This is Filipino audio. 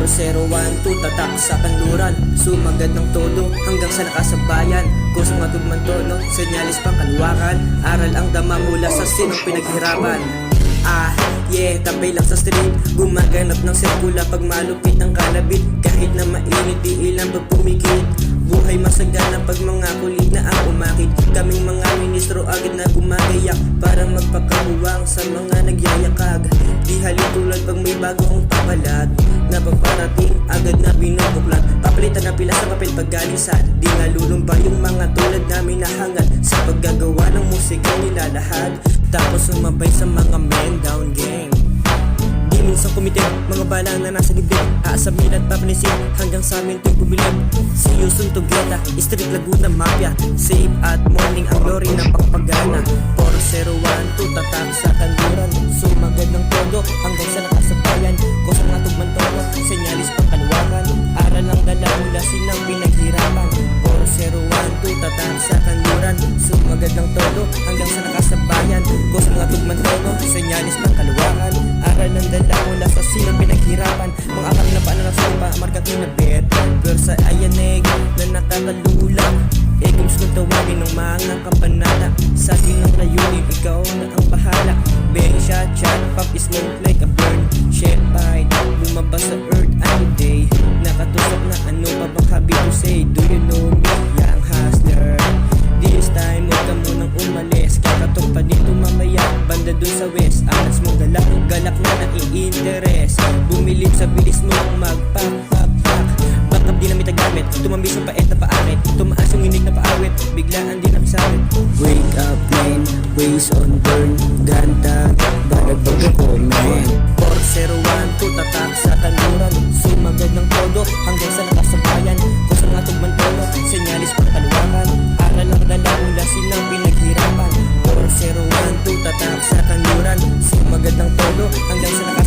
4012 tatak sa kanluran, sumagad ng todo hanggang sa nakasabayan. Kusang matugman tono, senyalis pang kaluwakan, aral ang dama mula sa sinong pinaghirapan. Tabay lang sa street, gumaganap ng sirkula pag malupit ang kalabit. Kahit na mainit, di ilang pagpumikit, buhay masagana pag mga kulit na ang umakit. Kaming mga ministro agad na gumagayak para magpakabuwang sa mga nagyayakag. Di halitulad pag may bagong papalat na pagparating, agad na binubuklat. Papalitan na pila sa papel pagalisan, di nalulumba yung mga tulad namin na hangad sa paggagawa ng musikang nilalahad. Tapos sumabay sa mga men down gang. Di minsan kumitin, mga bala na nasa dibdib, aasamin at papanisin hanggang sa amin to'y bubilib. Si Yusun Tugeta, Street Laguna Mafia, safe at morning ang glory ng pagpagana. 4012 tatak sa kanluran, sumagad ng todo hanggang sa nakasabayan. Kusang natugman todo, senyalis pang kaluwakan, aral ang dala mula sinang pinaghirapan. 4012 tatak sa kanluran, sumagad ng todo hanggang sa nakasabayan. Kusang natugman todo, senyalis pang kaluwakan, aral ng dala mula sa sinang pinaghirapan. Mga akal na paano na sumpa, marka kinabit, pero sa ayaneg na nakakalula. Kung gusto tawagin ng mga kabanata, sa akin ang layunin, ikaw na ang bahala. Bang shot, pop is smoke like a burn. Shepard, lumabas sa earth any day. Nakatusok na ano pa bang habi to say. Do you know me, young hustler? This time, huwag ka munang umalis. Kakatok pa dito mamaya, banda dun sa west. Alas mong galak, galak na nai-interest. Bumilid sa bilis mong magpak-pak-pak. Bakap di na may tagamit, tumambis ang pait na paakit. Tumaas yung inig na paawit, biglaan din ang isawit. Wake up man, ways on burn. Ganta, balagbag ako man. 4012 tatak sa kanluran, sumagad ng todo hanggang sa nakasabayan. Kusang natugman todo, senyalis pang kaluwakan, aral ang dala mula sinang pinaghirapan. 4012 tatak sa kanluran, sumagad ng todo hanggang sa nakasabayan.